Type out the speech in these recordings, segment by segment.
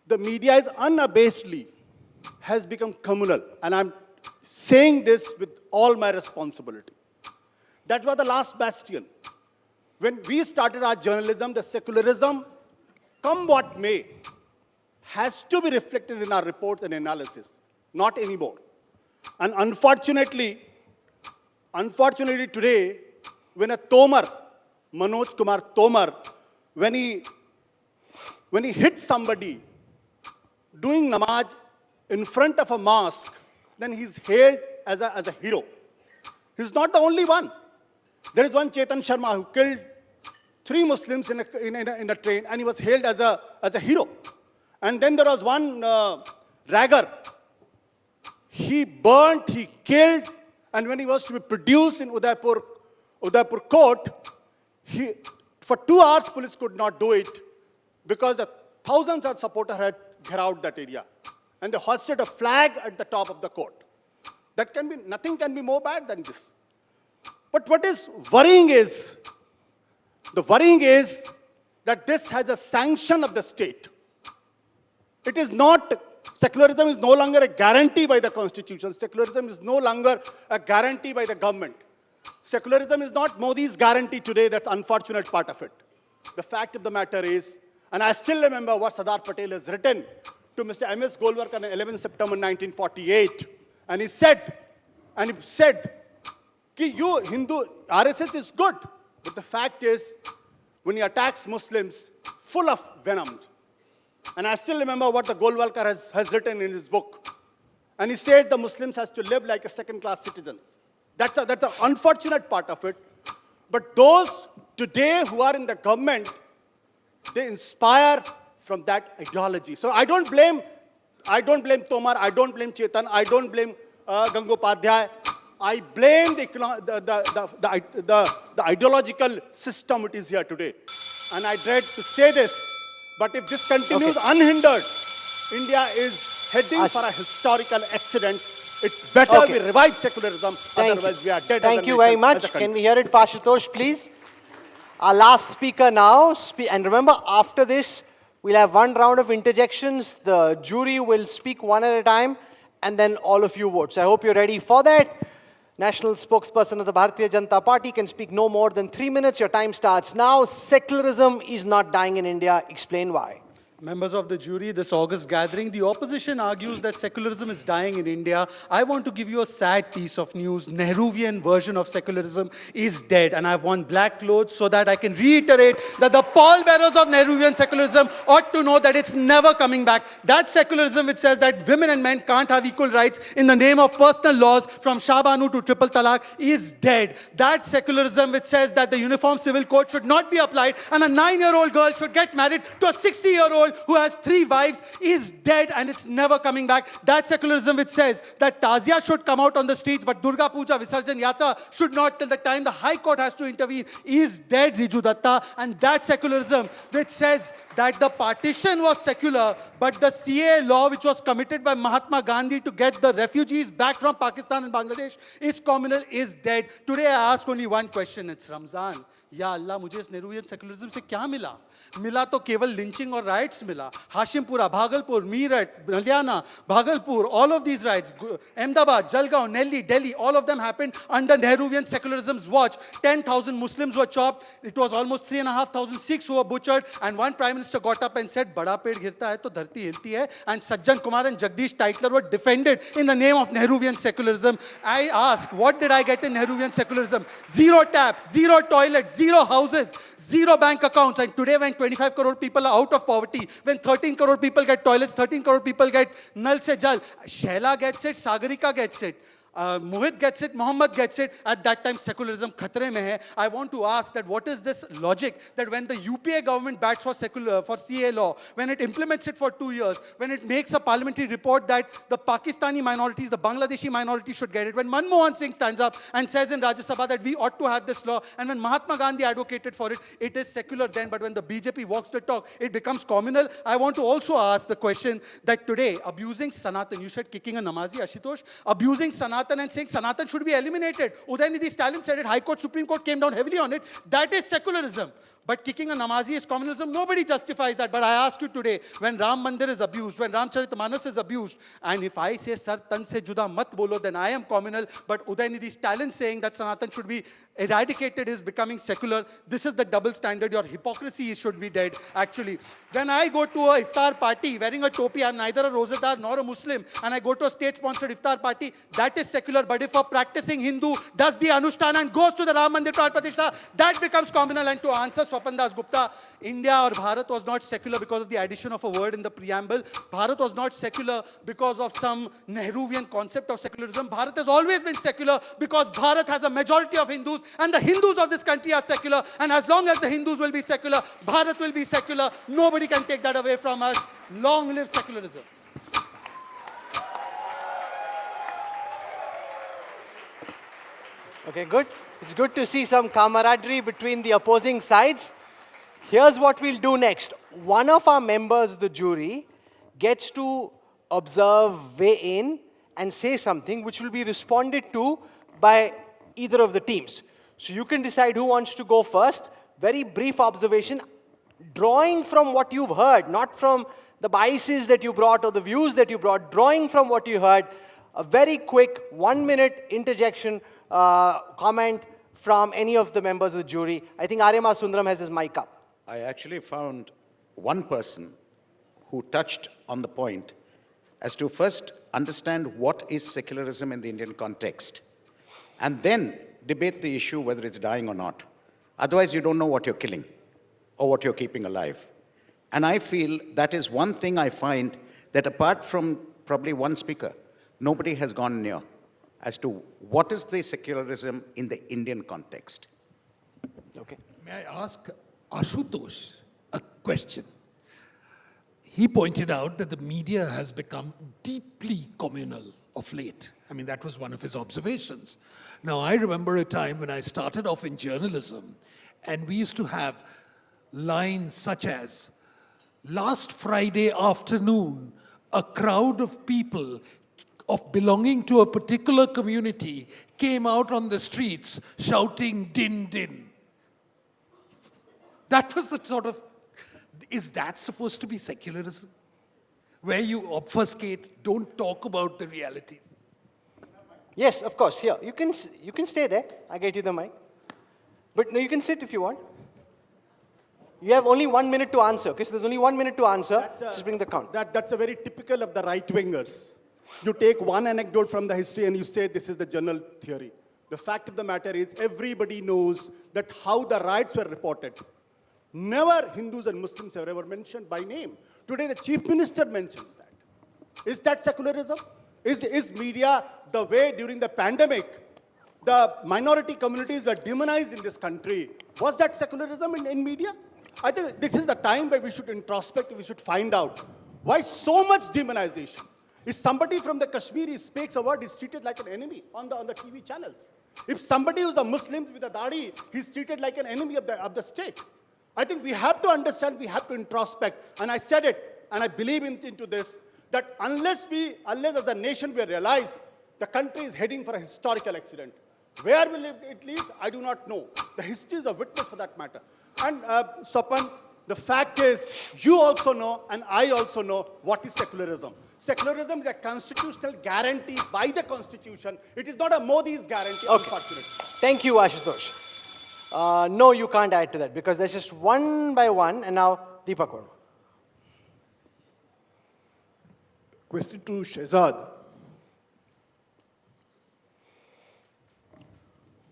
the media is unabashedly has become communal. And I'm saying this with all my responsibility. That was the last bastion. When we started our journalism, the secularism, come what may, has to be reflected in our reports and analysis. Not anymore. And unfortunately today, when a Tomar, Manoj Kumar Tomar, when he hits somebody doing namaz in front of a mosque, then he's hailed as a hero. He's not the only one. There is one Chetan Sharma who killed 3 Muslims in a train, and he was hailed as a hero. And then there was one ragger. He burnt, he killed, and when he was to be produced in Udaipur court, for 2 hours police could not do it because the thousands of supporters had out that area. And they hoisted a flag at the top of the court. Nothing can be more bad than this. But what is worrying is, that this has a sanction of the state. It is not, secularism is no longer a guarantee by the constitution. Secularism is no longer a guarantee by the government. Secularism is not Modi's guarantee today, that's unfortunate part of it. The fact of the matter is, and I still remember what Sardar Patel has written to Mr. M.S. Golwar on 11 September 1948. And he said, कि you Hindu, RSS is good. But the fact is, when he attacks Muslims, full of venom. And I still remember what the Golwalkar has written in his book. And he said the Muslims has to live like a second-class citizens. That's an unfortunate part of it. But those today who are in the government, they inspire from that ideology. So I don't blame Tomar, I don't blame Chetan, I don't blame Gangopadhyay. I blame the ideological system it is here today. And I dread to say this, but if this continues unhindered, India is heading for a historical accident. It's better we revive secularism, otherwise we are dead. Thank you very much. Can we hear it, Ashutosh, please? Our last speaker now, and remember, after this, we'll have one round of interjections. The jury will speak one at a time, and then all of you vote. So I hope you're ready for that. National spokesperson of the Bharatiya Janata Party can speak no more than 3 minutes. Your time starts now. Secularism is not dying in India. Explain why. Members of the jury, this August gathering, the opposition argues that secularism is dying in India. I want to give you a sad piece of news. Nehruvian version of secularism is dead. And I've worn black clothes so that I can reiterate that the pallbearers of Nehruvian secularism ought to know that it's never coming back. That secularism which says that women and men can't have equal rights in the name of personal laws from Shah Banu to triple talaq is dead. That secularism which says that the Uniform Civil Code should not be applied and a 9-year-old girl should get married to a 60-year-old who has 3 wives is dead and it's never coming back. That secularism which says that Tazia should come out on the streets but Durga Puja, Visarjan Yatra should not till the time the High Court has to intervene is dead, Riju Datta. And that secularism which says that the partition was secular but the CA law which was committed by Mahatma Gandhi to get the refugees back from Pakistan and Bangladesh is communal, is dead. Today I ask only one question, it's Ramzan. Ya Allah, मुझे इस Nehruvian secularism से क्या मिला? मिला तो केवल lynching और rights मिला. Hashimpura, Bhagalpur, Meerut, Haryana, Bhagalpur, all of these riots, Ahmedabad, Jalgaon, Delhi, all of them happened under Nehruvian secularism's watch. 10,000 Muslims were chopped. It was almost 3,500 Sikhs who were butchered. And one prime minister got up and said, "Bada ped girta hai to dharti hilti hai." And Sajjan Kumar and Jagdish Tytler were defended in the name of Nehruvian secularism. I ask, what did I get in Nehruvian secularism? 0 taps, 0 toilets, 0 houses, 0 bank accounts. And today when 25 crore people are out of poverty, when 13 crore people get toilets, 13 crore people get Nal Se Jal, Shehla gets it, Sagarika gets it. Mohit gets it, Muhammad gets it. At that time, secularism khatre mein hai. I want to ask that what is this logic that when the UPA government bats for CA law, when it implements it for 2 years, when it makes a parliamentary report that the Pakistani minorities, the Bangladeshi minorities should get it, when Manmohan Singh stands up and says in Rajya Sabha that we ought to have this law, and when Mahatma Gandhi advocated for it, it is secular then, but when the BJP walks the talk, it becomes communal. I want to also ask the question that today, abusing Sanatan, you said kicking a Namazi, Ashutosh, abusing Sanatan and saying Sanatan should be eliminated. Udayanidhi Stalin said it, High Court, Supreme Court came down heavily on it. That is secularism. But kicking a Namazi is communalism. Nobody justifies that. But I ask you today, when Ram Mandir is abused, when Ramcharitmanas is abused, and if I say sar tan se juda mat bolo, then I am communal. But Udaynidhi Stalin saying that Sanatan should be eradicated is becoming secular. This is the double standard. Your hypocrisy should be dead, actually. When I go to a iftar party wearing a topi, I'm neither a rosadar nor a Muslim, and I go to a state-sponsored iftar party, that is secular. But if a practicing Hindu does the Anushthan and goes to the Ram Mandir Pran Pratishtha, that becomes communal. And to answer Swapan Das Gupta, India or Bharat was not secular because of the addition of a word in the preamble. Bharat was not secular because of some Nehruvian concept of secularism. Bharat has always been secular because Bharat has a majority of Hindus, and the Hindus of this country are secular. And as long as the Hindus will be secular, Bharat will be secular. Nobody can take that away from us. Long live secularism. Okay, good. It's good to see some camaraderie between the opposing sides. Here's what we'll do next. One of our members of the jury gets to observe, weigh in, and say something which will be responded to by either of the teams. So you can decide who wants to go first. Very brief observation, drawing from what you've heard, not from the biases that you brought or the views that you brought, drawing from what you heard, a very quick 1-minute interjection comment from any of the members of the jury. I think Arima Sundaram has his mic up. I actually found one person who touched on the point as to first understand what is secularism in the Indian context, and then debate the issue whether it's dying or not. Otherwise, you don't know what you're killing or what you're keeping alive. And I feel that is one thing I find that apart from probably one speaker, nobody has gone near as to what is the secularism in the Indian context. Okay. May I ask Ashutosh a question? He pointed out that the media has become deeply communal of late. I mean, that was one of his observations. Now, I remember a time when I started off in journalism, and we used to have lines such as, last Friday afternoon, a crowd of people of belonging to a particular community came out on the streets shouting, din, din. That was the sort of, is that supposed to be secularism? Where you obfuscate, don't talk about the realities. Yes, of course. Here, you can stay there. I get you the mic. But no, you can sit if you want. You have only 1 minute to answer. Okay, so there's only 1 minute to answer. Just bring the count. That's a very typical of the right-wingers. You take one anecdote from the history and you say this is the general theory. The fact of the matter is everybody knows that how the riots were reported. Never Hindus and Muslims are ever mentioned by name. Today the chief minister mentions that. Is that secularism? Is media the way during the pandemic the minority communities were demonized in this country? Was that secularism in media? I think this is the time where we should introspect, we should find out why so much demonization. If somebody from the Kashmiri speaks a word, he's treated like an enemy on the TV channels. If somebody who's a Muslim with a dadi, he's treated like an enemy of the state. I think we have to understand, we have to introspect. And I said it, and I believe into this, that unless as a nation we realize the country is heading for a historical accident. Where will it lead? I do not know. The history is a witness for that matter. And Swapan, the fact is, you also know, and I also know, what is secularism. Secularism is a constitutional guarantee by the Constitution. It is not a Modi's guarantee, unfortunately. Thank you, Ashutosh. No, you can't add to that because there's just one by one, and now Deepak Verma. Question to Shehzad.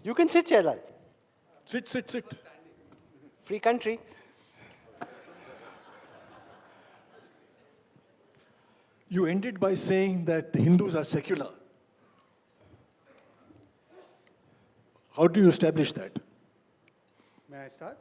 You can sit, Shehzad. Sit. Free country. You ended by saying that the Hindus are secular. How do you establish that? May I start?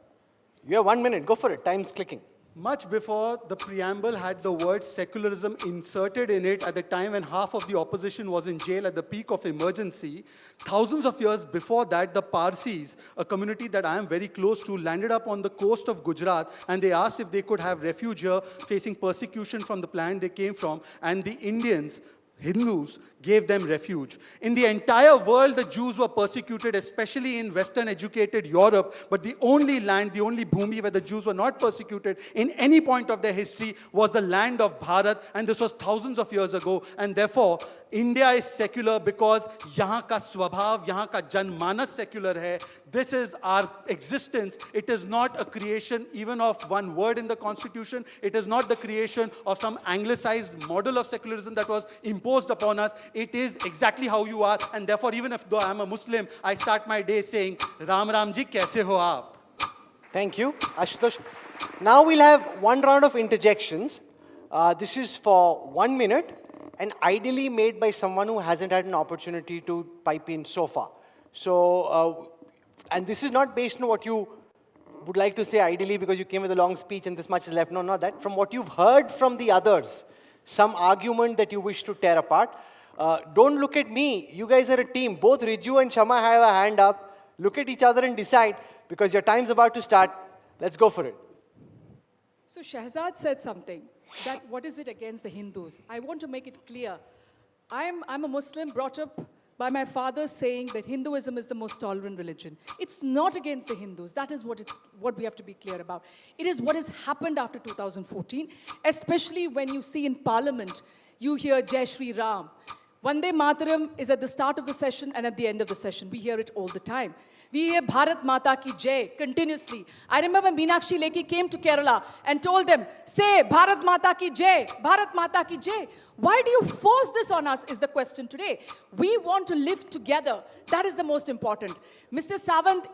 You have 1 minute. Go for it. Time's clicking. Much before the preamble had the word secularism inserted in it at the time when half of the opposition was in jail at the peak of emergency, thousands of years before that, the Parsis, a community that I am very close to, landed up on the coast of Gujarat, and they asked if they could have refuge here facing persecution from the land they came from, and the Indians, Hindus, gave them refuge. In the entire world, the Jews were persecuted, especially in Western educated Europe, but the only land, the only bhumi where the Jews were not persecuted in any point of their history was the land of Bharat, and this was thousands of years ago. And therefore, India is secular because यहाँ का स्वभाव, यहाँ का जनमानस secular है. This is our existence. It is not a creation even of one word in the constitution. It is not the creation of some anglicized model of secularism that was imposed upon us. It is exactly how you are. And therefore, even if though I'm a Muslim, I start my day saying, Ram Ram ji, kaise ho aap? Thank you, Ashutosh. Now we'll have one round of interjections. This is for 1 minute and ideally made by someone who hasn't had an opportunity to pipe in so far. So, and this is not based on what you would like to say ideally because you came with a long speech and this much is left. No, not that. From what you've heard from the others, some argument that you wish to tear apart. Don't look at me. You guys are a team. Both Riju and Shama have a hand up. Look at each other and decide because your time's about to start. Let's go for it. So Shehzad said something, that what is it against the Hindus? I want to make it clear. I'm a Muslim brought up by my father saying that Hinduism is the most tolerant religion. It's not against the Hindus. That is what we have to be clear about. It is what has happened after 2014, especially when you see in Parliament, you hear Jai Shri Ram. Vande Mataram is at the start of the session and at the end of the session. We hear it all the time. We hear Bharat Mata Ki Jai continuously. I remember Meenakshi Lekhi came to Kerala and told them, say Bharat Mata Ki Jai, Bharat Mata Ki Jai. Why do you force this on us is the question today. We want to live together. That is the most important. Mr. Sawant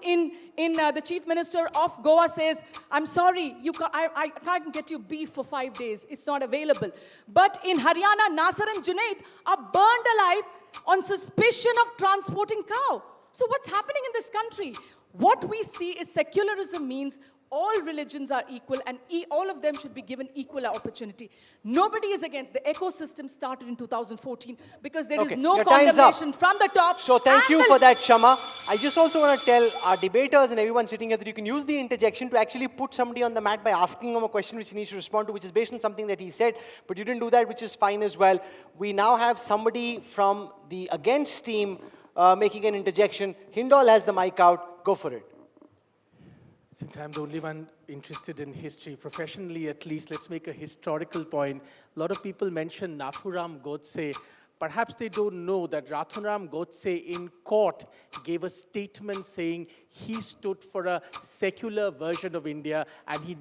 the Chief Minister of Goa says, I'm sorry, I can't get you beef for 5 days. It's not available. But in Haryana, Nasser and Junaid are burned alive on suspicion of transporting cow. So what's happening in this country? What we see is secularism means all religions are equal and all of them should be given equal opportunity. Nobody is against. The ecosystem started in 2014 because there is no condemnation from the top. So thank you for that, Shama. I just also want to tell our debaters and everyone sitting here that you can use the interjection to actually put somebody on the mat by asking him a question which he needs to respond to, which is based on something that he said, but you didn't do that, which is fine as well. We now have somebody from the against team making an interjection. Hindol has the mic out. Go for it. Since I'm the only one interested in history, professionally at least, let's make a historical point. A lot of people mention Nathuram Godse. Perhaps they don't know that Nathuram Godse in court gave a statement saying he stood for a secular version of India, and he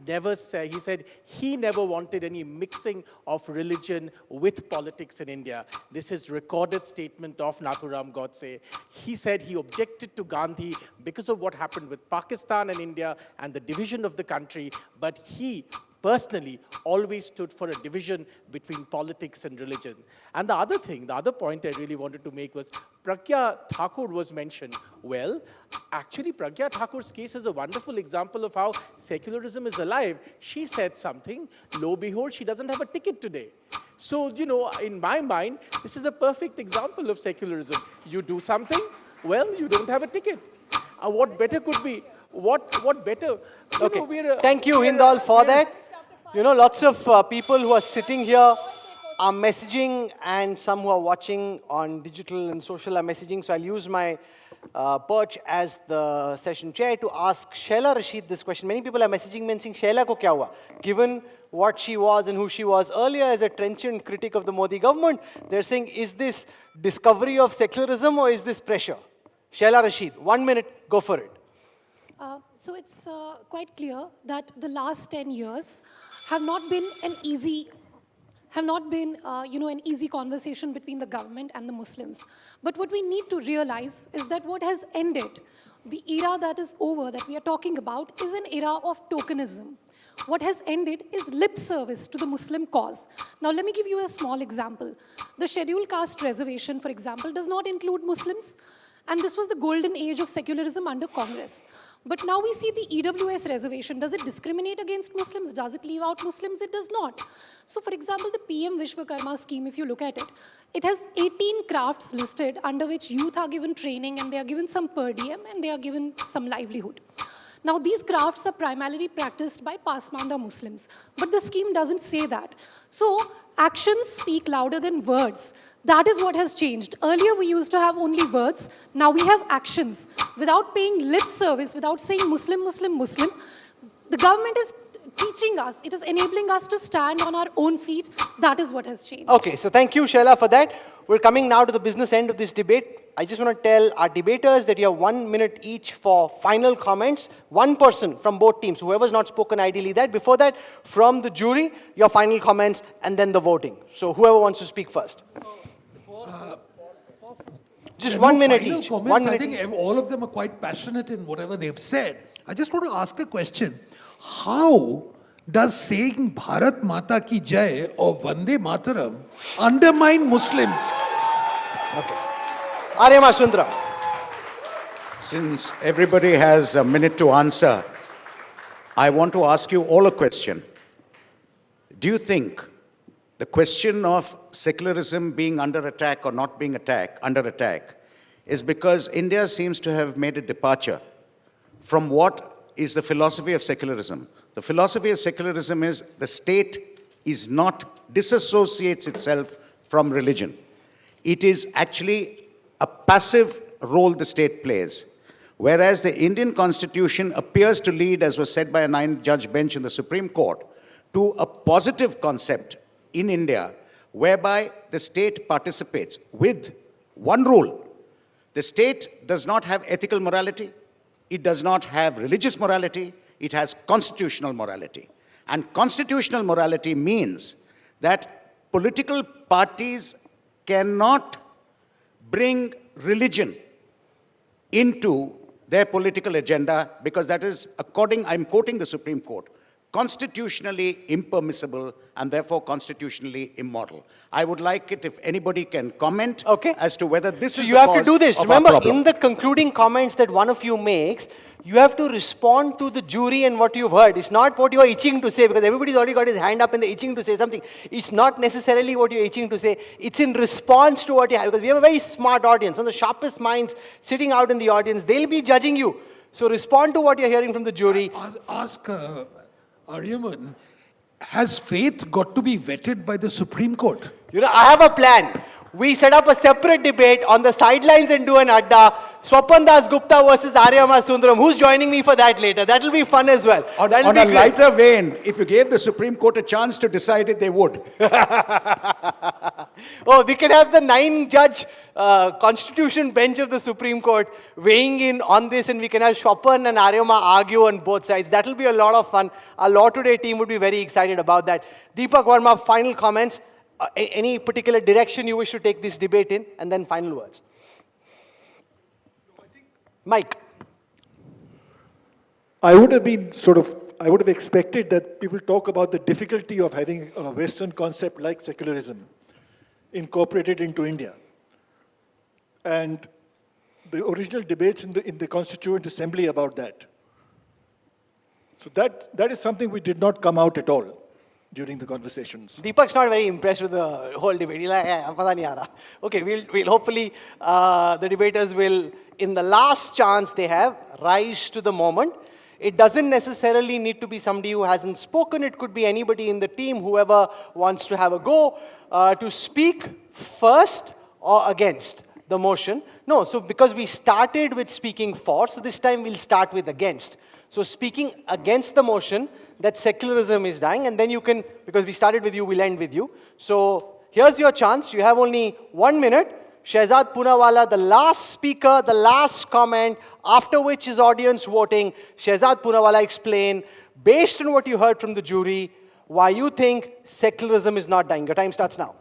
said he never wanted any mixing of religion with politics in India. This is recorded statement of Nathuram Godse. He said he objected to Gandhi because of what happened with Pakistan and India and the division of the country, but he personally always stood for a division between politics and religion. And the other point I really wanted to make was Pragya Thakur was mentioned. Well, actually Pragya Thakur's case is a wonderful example of how secularism is alive. She said something, lo behold, she doesn't have a ticket today. So, you know, in my mind, this is a perfect example of secularism. You do something, well, you don't have a ticket. What better could be? What better? Okay. Thank you, Hindol, for that. You know, lots of people who are sitting here are messaging, and some who are watching on digital and social are messaging. So I'll use my perch as the session chair to ask Shaila Rashid this question. Many people are messaging me and saying, Shaila ko kya hua? Given what she was and who she was earlier as a trenchant critic of the Modi government, they're saying, is this discovery of secularism or is this pressure? Shaila Rashid, 1 minute, go for it. So it's quite clear that the last 10 years have not been an easy conversation between the government and the Muslims. But what we need to realize is that what has ended, the era that is over, that we are talking about, is an era of tokenism. What has ended is lip service to the Muslim cause. Now, let me give you a small example. The scheduled caste reservation, for example, does not include Muslims. And this was the golden age of secularism under Congress. But now we see the EWS reservation. Does it discriminate against Muslims? Does it leave out Muslims? It does not. So for example, the PM Vishwakarma scheme, if you look at it, it has 18 crafts listed under which youth are given training and they are given some per diem and they are given some livelihood. Now these crafts are primarily practiced by Pasmanda Muslims, but the scheme doesn't say that. So Actions speak louder than words. That is what has changed. Earlier, we used to have only words. Now we have actions. Without paying lip service, without saying Muslim, Muslim, Muslim, the government is teaching us. It is enabling us to stand on our own feet. That is what has changed. Okay, so thank you, Shaila, for that. We're coming now to the business end of this debate. I just want to tell our debaters that you have 1 minute each for final comments. One person from both teams, whoever's not spoken, ideally that. Before that, from the jury, your final comments, and then the voting. So whoever wants to speak first. Just 1 minute final each. Comments, 1 minute I think all of them are quite passionate in whatever they've said. I just want to ask a question. How does saying Bharat Mata Ki Jai or Vande Mataram undermine Muslims? Okay. Aryama Sundaram. Since everybody has a minute to answer, I want to ask you all a question. Do you think the question of secularism being under attack or not being under attack is because India seems to have made a departure from what is the philosophy of secularism? The philosophy of secularism is the state disassociates itself from religion. It is actually a passive role the state plays. Whereas the Indian Constitution appears to lead, as was said by a 9-judge bench in the Supreme Court, to a positive concept in India whereby the state participates with one rule. The state does not have ethical morality, it does not have religious morality, it has constitutional morality. And constitutional morality means that political parties cannot bring religion into their political agenda because that is, I'm quoting the Supreme Court, constitutionally impermissible and therefore constitutionally immoral. I would like it if anybody can comment as to whether this is the cause of our problem. So you have to do this. Remember, in the concluding comments that one of you makes, you have to respond to the jury and what you've heard. It's not what you are itching to say, because everybody's already got his hand up and they're itching to say something. It's not necessarily what you're itching to say. It's in response to what you have, because we have a very smart audience, and the sharpest minds sitting out in the audience, they'll be judging you. So respond to what you're hearing from the jury. Ask Aryaman, has faith got to be vetted by the Supreme Court? You know, I have a plan. We set up a separate debate on the sidelines and do an adda. Swapan Das Gupta versus Aryama Sundaram. Who's joining me for that later? That'll be fun as well. On a lighter vein, if you gave the Supreme Court a chance to decide it, they would. Oh, we can have the 9-judge constitution bench of the Supreme Court weighing in on this, and we can have Swapan and Aryama argue on both sides. That'll be a lot of fun. Our Law Today team would be very excited about that. Deepak Verma, final comments. Any particular direction you wish to take this debate in, and then final words. Mike. I would have expected that people talk about the difficulty of having a Western concept like secularism incorporated into India. And the original debates in the Constituent Assembly about that. So that is something we did not come out at all during the conversations. Deepak's not very impressed with the whole debate. He's like, pata nahi aa raha. Okay, we'll hopefully, the debaters will, in the last chance they have, rise to the moment. It doesn't necessarily need to be somebody who hasn't spoken. It could be anybody in the team, whoever wants to have a go, to speak first or against the motion. No, so because we started with speaking for, so this time we'll start with against. So speaking against the motion that secularism is dying, and then you can, because we started with you, we'll end with you. So here's your chance. You have only 1 minute. Shehzad Poonawalla, the last speaker, the last comment, after which is audience voting. Shehzad Poonawalla, explain, based on what you heard from the jury, why you think secularism is not dying. Your time starts now.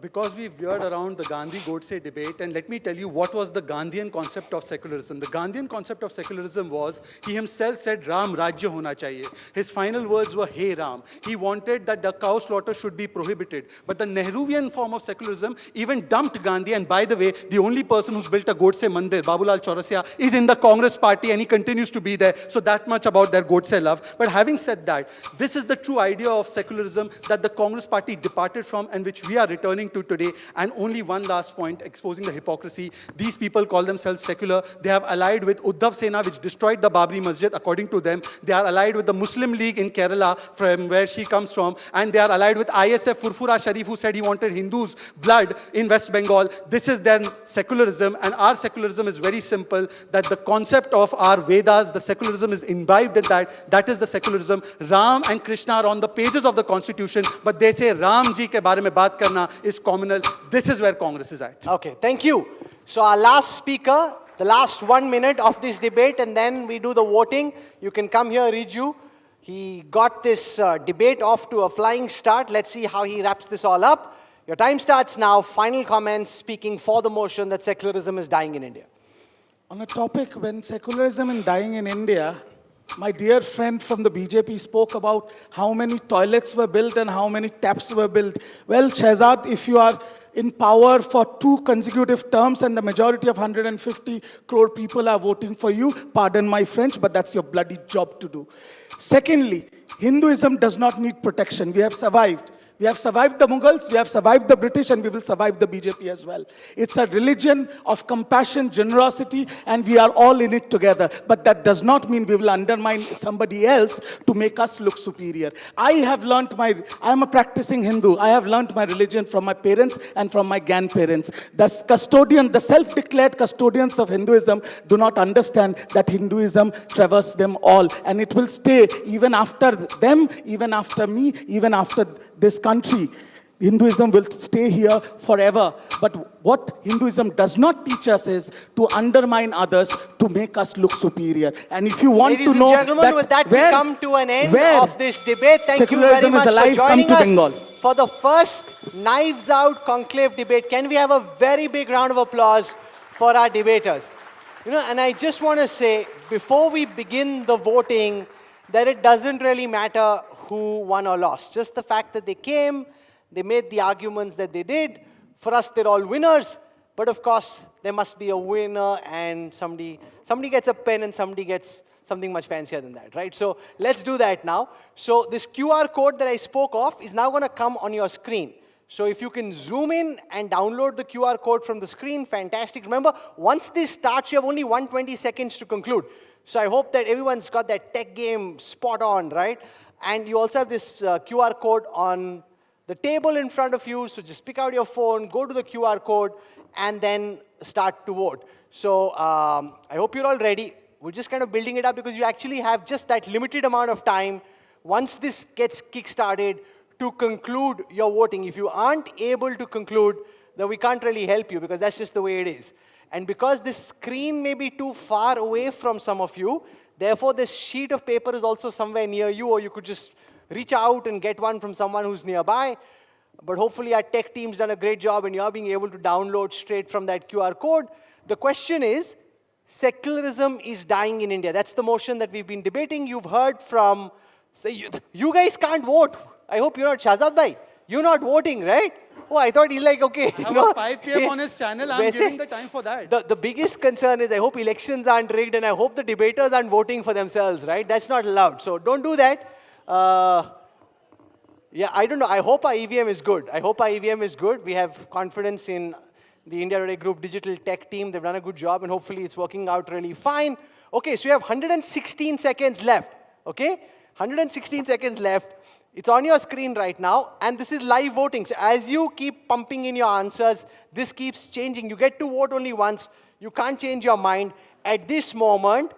Because we veered around the Gandhi-Godse debate, and let me tell you what was the Gandhian concept of secularism. The Gandhian concept of secularism was, he himself said, Ram Rajya hona chahiye. His final words were, Hey Ram. He wanted that the cow slaughter should be prohibited. But the Nehruvian form of secularism even dumped Gandhi, and by the way, the only person who's built a Godse Mandir, Babulal Chaurasia, is in the Congress party, and he continues to be there. So that much about their Godse love. But having said that, this is the true idea of secularism that the Congress party departed from, and which we are returning to today. And only one last point, exposing the hypocrisy. These people call themselves secular. They have allied with Uddhav Sena, which destroyed the Babri Masjid, according to them. They are allied with the Muslim League in Kerala, from where she comes from. And they are allied with ISF Furfura Sharif, who said he wanted Hindus' blood in West Bengal. This is then secularism. And our secularism is very simple, that the concept of our Vedas, the secularism is imbibed in that. That is the secularism. Ram and Krishna are on the pages of the Constitution, but they say Ram ji ke baare mein baat karna is communal. This is where Congress is at. Okay, thank you. So our last speaker, the last 1 minute of this debate, and then we do the voting. You can come here, Riju. He got this debate off to a flying start. Let's see how he wraps this all up. Your time starts now. Final comments speaking for the motion that secularism is dying in India. On a topic when secularism is dying in India, my dear friend from the BJP spoke about how many toilets were built and how many taps were built. Well, Shehzad, if you are in power for 2 consecutive terms and the majority of 150 crore people are voting for you, pardon my French, but that's your bloody job to do. Secondly, Hinduism does not need protection. We have survived. We have survived the Mughals, we have survived the British, and we will survive the BJP as well. It's a religion of compassion, generosity, and we are all in it together. But that does not mean we will undermine somebody else to make us look superior. I am a practicing Hindu. I have learned my religion from my parents and from my grandparents. The self-declared custodians of Hinduism do not understand that Hinduism traverses them all. And it will stay even after them, even after me, even after this country. Hinduism will stay here forever. But what Hinduism does not teach us is to undermine others to make us look superior. And if you want to know, ladies and gentlemen, with that we come to an end of this debate. Thank you very much for joining us for the first Knives Out Conclave debate. Can we have a very big round of applause for our debaters? You know, and I just want to say, before we begin the voting, that it doesn't really matter who won or lost. Just the fact that they came, they made the arguments that they did. For us, they're all winners. But of course, there must be a winner, and somebody gets a pen and somebody gets something much fancier than that, right? So let's do that now. So this QR code that I spoke of is now going to come on your screen. So if you can zoom in and download the QR code from the screen, fantastic. Remember, once this starts, you have only 120 seconds to conclude. So I hope that everyone's got that tech game spot on, right? And you also have this QR code on the table in front of you. So just pick out your phone, go to the QR code, and then start to vote. So I hope you're all ready. We're just kind of building it up because you actually have just that limited amount of time once this gets kick-started to conclude your voting. If you aren't able to conclude, then we can't really help you because that's just the way it is. And because this screen may be too far away from some of you, therefore this sheet of paper is also somewhere near you, or you could just reach out and get one from someone who's nearby. But hopefully our tech team's done a great job and you're being able to download straight from that QR code. The question is, secularism is dying in India. That's the motion that we've been debating. You've heard from, say, you guys can't vote. I hope you're not Shehzad bhai. You're not voting, right? Oh, I thought he's like, okay. I have a 5 p.m. on his channel. I'm giving the time for that. The biggest concern is I hope elections aren't rigged and I hope the debaters aren't voting for themselves, right? That's not allowed. So don't do that. Yeah, I don't know. I hope our EVM is good. I hope our EVM is good. We have confidence in the India Today Group digital tech team. They've done a good job and hopefully it's working out really fine. Okay, so you have 116 seconds left. Okay? 116 seconds left. It's on your screen right now, and this is live voting. So as you keep pumping in your answers, this keeps changing. You get to vote only once. You can't change your mind. At this moment,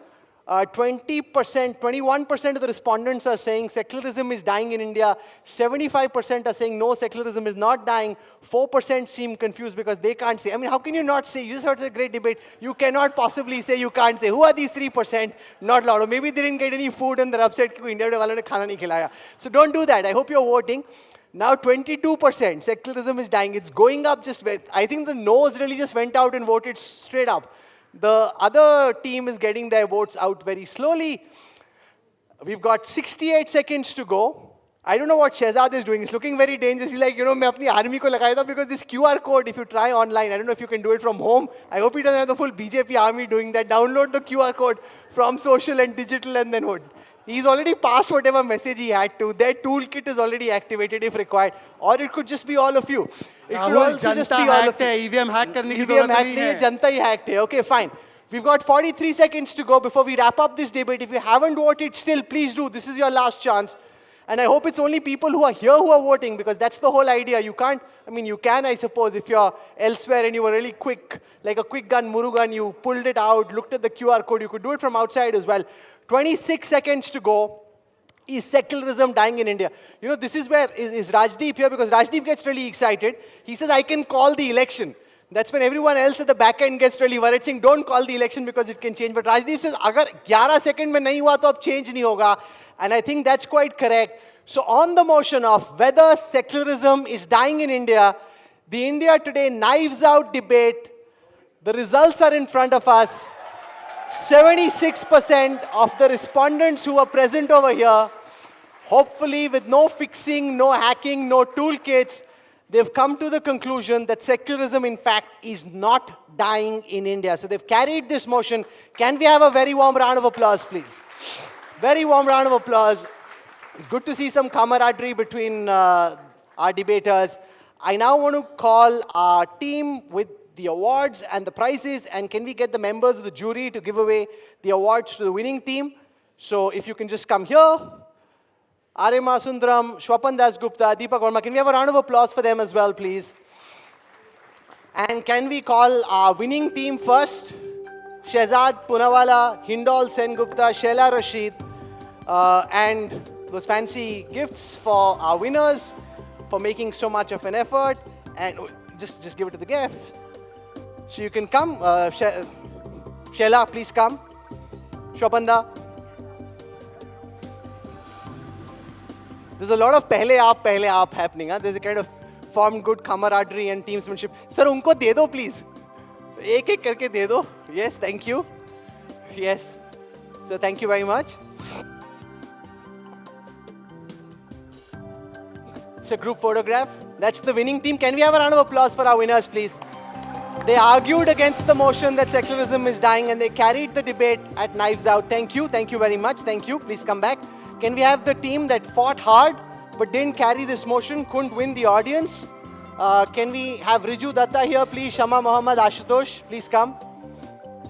21% of the respondents are saying secularism is dying in India. 75% are saying no, secularism is not dying. 4% seem confused because they can't say. I mean, how can you not say? You just heard a great debate. You cannot possibly say you can't say. Who are these 3%? Not loud. Or maybe they didn't get any food and they're upset because India wale ne khana nahi khilaya. So don't do that. I hope you're voting. Now 22%, secularism is dying. It's going up just, I think the no's really just went out and voted straight up. The other team is getting their votes out very slowly. We've got 68 seconds to go. I don't know what Shehzad is doing. He's looking very dangerous. He's like, you know, main apni army ko lagaya tha because this QR code, if you try online, I don't know if you can do it from home. I hope he doesn't have the full BJP army doing that. Download the QR code from social and digital and then vote. He's already passed whatever message he had to. Their toolkit is already activated if required. Or it could just be all of you. It could Rahul, also just Janata be all of hacked you. है, EVM hack करने की EVM जरूरत hacked नहीं है, है. जनता ही hacked है. Okay, fine. We've got 43 seconds to go before we wrap up this debate. If you haven't voted still, please do. This is your last chance. And I hope it's only people who are here who are voting, because that's the whole idea. You can't, I mean, you can, I suppose, if you're elsewhere and you were really quick, like a quick gun, Murugan, you pulled it out, looked at the QR code, you could do it from outside as well. 26 seconds to go. Is secularism dying in India? You know, this is where, is Rajdeep here? Because Rajdeep gets really excited. He says, I can call the election. That's when everyone else at the back end gets really worried, saying, don't call the election because it can change. But Rajdeep says, agar 11 seconds mein nahi hua, to ab change nahi hoga. And I think that's quite correct. So on the motion of whether secularism is dying in India, the India Today Knives Out debate, the results are in front of us. 76% of the respondents who are present over here, hopefully with no fixing, no hacking, no toolkits, they've come to the conclusion that secularism, in fact, is not dying in India. So they've carried this motion. Can we have a very warm round of applause, please? Very warm round of applause. Good to see some camaraderie between our debaters. I now want to call our team with the awards and the prizes, and can we get the members of the jury to give away the awards to the winning team? So if you can just come here. Arima Sundaram, Shwapan Das Gupta, Deepak Verma. Can we have a round of applause for them as well, please? And can we call our winning team first? Shehzad Poonawalla, Hindol Sen Gupta, Sheila Rashid, and those fancy gifts for our winners for making so much of an effort. And just give it to the gift. So you can come. Sheila, please come. Shwapanda. There's a lot of pehle aap happening. Huh? There's a kind of formed good camaraderie and teamsmanship. Sir, unko de do, please. Ek karke de do. Yes, thank you. Yes. So thank you very much. It's a group photograph. That's the winning team. Can we have a round of applause for our winners, please? They argued against the motion that secularism is dying, and they carried the debate at Knives Out. Thank you. Thank you very much. Thank you. Please come back. Can we have the team that fought hard but didn't carry this motion, couldn't win the audience? Can we have Riju Datta here, please? Shama Mohammad Ashutosh, please come.